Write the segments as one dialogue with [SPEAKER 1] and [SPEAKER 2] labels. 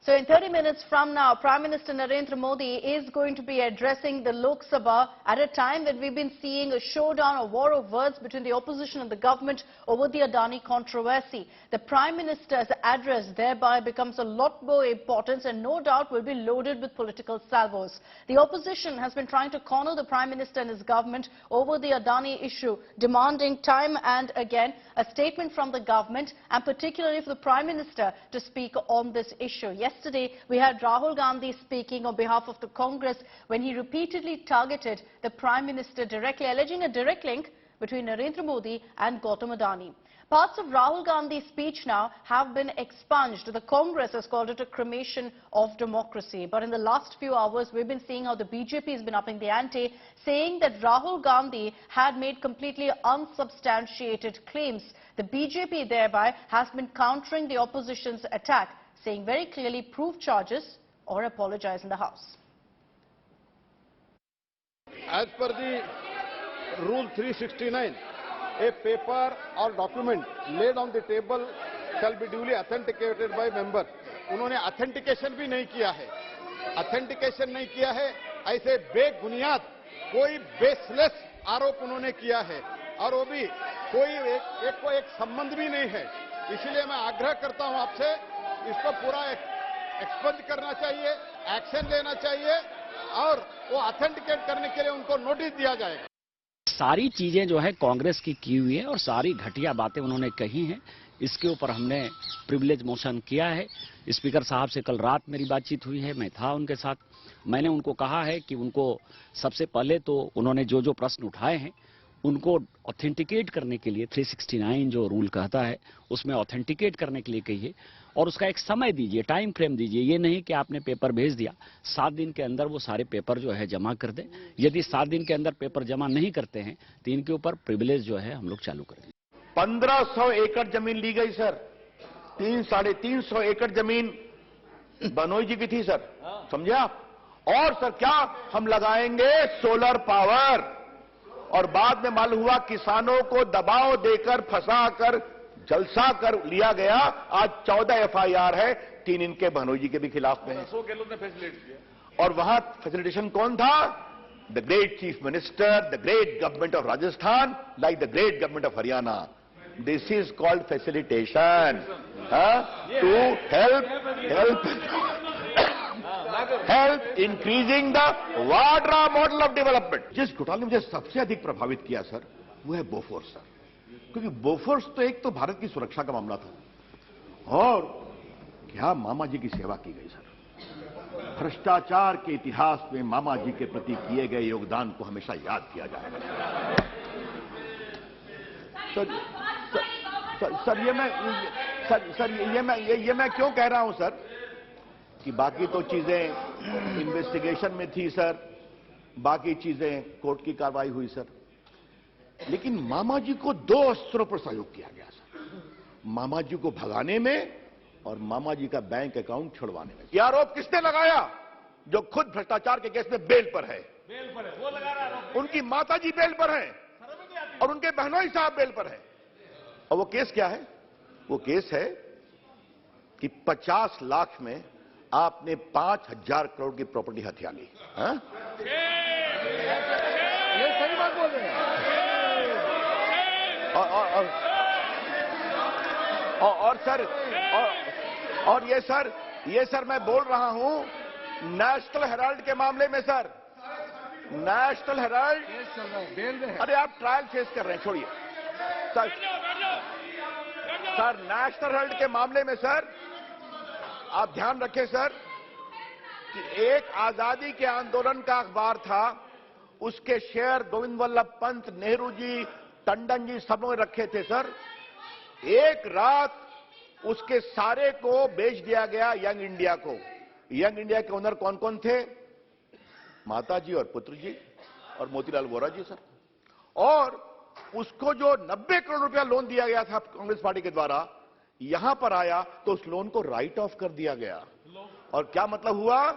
[SPEAKER 1] So in 30 minutes from now, Prime Minister Narendra Modi is going to be addressing the Lok Sabha at a time that we've been seeing a showdown, a war of words between the opposition and the government over the Adani controversy. The Prime Minister's address thereby becomes a lot more important and no doubt will be loaded with political salvos. The opposition has been trying to corner the Prime Minister and his government over the Adani issue, demanding time and again a statement from the government and particularly for the Prime Minister to speak on this issue. Yesterday, we had Rahul Gandhi speaking on behalf of the Congress when he repeatedly targeted the Prime Minister directly, alleging a direct link between Narendra Modi and Gautam Adani. Parts of Rahul Gandhi's speech now have been expunged. The Congress has called it a cremation of democracy. But in the last few hours, we've been seeing how the BJP has been upping the ante, saying that Rahul Gandhi had made completely unsubstantiated claims. The BJP thereby has been countering the opposition's attack, saying very clearly, prove charges or apologize in the House.
[SPEAKER 2] As per the Rule 369, a paper or document laid on the table shall be duly authenticated by member. उन्होंने authentication भी नहीं किया है, authentication नहीं किया है, ऐसे बेबुनियाद कोई बेसलेस आरोप उन्होंने किया है और वो भी कोई एक संबंध भी नहीं है। इसलिए मैं आग्रह करता हूं आपसे, इसको पूरा एक्सपंज करना चाहिए, एक्शन लेना चाहिए और वो ऑथेंटिकेट करने के लिए उनको नोटिस दिया जाएगा।
[SPEAKER 3] सारी चीजें जो है कांग्रेस की हुई है और सारी घटिया बातें उन्होंने कही हैं। इसके ऊपर हमने प्रिविलेज मोशन किया है। स्पीकर साहब से कल रात मेरी बातचीत हुई है, मैं था उनके साथ। मैंने उनको कहा है कि उनको सबसे पहले तो उन्होंने जो प्रश्न उठाए हैं उनको ऑथेंटिकेट करने के लिए 369 जो रूल कहता है उसमें ऑथेंटिकेट करने के लिए कहिए और उसका एक समय दीजिए, टाइम फ्रेम दीजिए। ये नहीं कि आपने पेपर भेज दिया, 7 दिन के अंदर वो सारे पेपर जो है जमा कर दें। यदि 7 दिन के अंदर पेपर जमा नहीं करते हैं तो इनके ऊपर प्रिविलेज जो है हम लोग चालू करेंगे।
[SPEAKER 4] 1500 एकड़ जमीन ली गई सर, 300-350 एकड़ जमीन बनोई जी की थी सर, समझे आप? और सर क्या हम लगाएंगे सोलर पावर, और बाद में मालूम हुआ किसानों को दबाव देकर फंसाकर जलसा कर लिया गया। आज 14 FIR है, 3 इनके भनोई जी के भी खिलाफ में है। 100 गैलन ने फैसिलिटेट किया और वहां फैसिलिटेशन कौन था? The great chief minister, the great government of Rajasthan, like the great government of Haryana. This is called facilitation to help increasing the Vadra model of development. जिस घोटाले ने मुझे सबसे अधिक प्रभावित किया सर वो है बोफोर्स सर, क्योंकि बोफोर्स तो एक तो भारत की सुरक्षा का मामला था और क्या मामा जी की सेवा की गई सर। भ्रष्टाचार के इतिहास में मामा जी के प्रति किए गए योगदान को हमेशा याद किया जाएगा। ये मैं क्यों कह रहा हूं सर कि बाकी तो चीजें इन्वेस्टिगेशन में थी सर, बाकी चीजें कोर्ट की कार्रवाई हुई सर, लेकिन मामा जी को 2 अस्त्रों पर सहयोग किया गया सर, मामा जी को भगाने में और मामा जी का बैंक अकाउंट छुड़वाने में। यह आरोप किसने लगाया? जो खुद भ्रष्टाचार के केस में बेल पर है, वो लगा रहा है। उनकी माता जी बेल पर है और उनके बहनोई साहब बेल पर है। और वो केस क्या है? वो केस है कि 50 लाख में आपने 5000 करोड़ की प्रॉपर्टी हथिया ली। ये सही बात बोल रहे हैं। और सर ये सर मैं बोल रहा हूं नेशनल हेराल्ड के मामले में सर, नेशनल हेराल्ड, अरे आप ट्रायल फेस कर रहे हैं, छोड़िए सर नेशनल हेराल्ड के मामले में सर आप ध्यान रखें सर कि एक आजादी के आंदोलन का अखबार था, उसके शेयर गोविंद वल्लभ पंत, नेहरू जी, टंडन जी सब ने रखे थे सर। एक रात उसके सारे को बेच दिया गया यंग इंडिया को। यंग इंडिया के ओनर कौन कौन थे? माता जी और पुत्र जी और मोतीलाल वोरा जी सर। और उसको जो 90 करोड़ रुपया लोन दिया गया था कांग्रेस पार्टी के द्वारा, यहां पर आया तो उस लोन को राइट ऑफ कर दिया गया। और क्या मतलब हुआ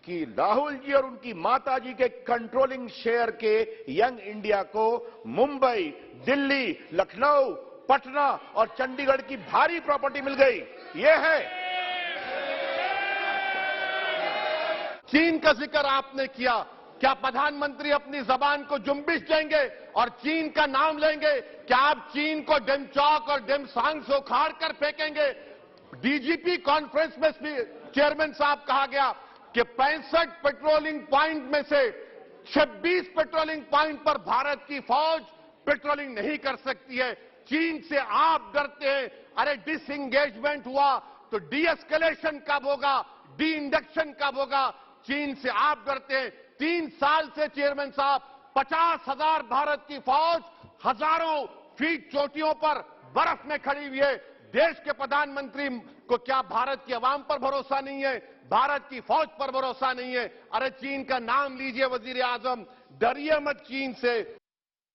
[SPEAKER 4] कि राहुल जी और उनकी माता जी के कंट्रोलिंग शेयर के यंग इंडिया को मुंबई, दिल्ली, लखनऊ, पटना और चंडीगढ़ की भारी प्रॉपर्टी मिल गई। ये है चीन का जिक्र आपने किया। क्या प्रधानमंत्री अपनी जबान को जुम्बिश देंगे और चीन का नाम लेंगे? क्या आप चीन को डेमचौक और डेमसांग से उखाड़ कर फेंकेंगे? डीजीपी कॉन्फ्रेंस में चेयरमैन साहब कहा गया कि 65 पेट्रोलिंग पॉइंट में से 26 पेट्रोलिंग पॉइंट पर भारत की फौज पेट्रोलिंग नहीं कर सकती है। चीन से आप डरते हैं। अरे डिसएंगेजमेंट हुआ तो डी एस्केलेशन कब होगा, डी इंडक्शन कब होगा? चीन से आप डरते हैं। 3 साल से चेयरमैन साहब 50,000 भारत की फौज हजारों फीट चोटियों पर बर्फ में खड़ी हुई है। देश के प्रधानमंत्री को क्या भारत की आवाम पर भरोसा नहीं है, भारत की फौज पर भरोसा नहीं है? अरे चीन का नाम लीजिए वजीर आजम, डरिए मत चीन से।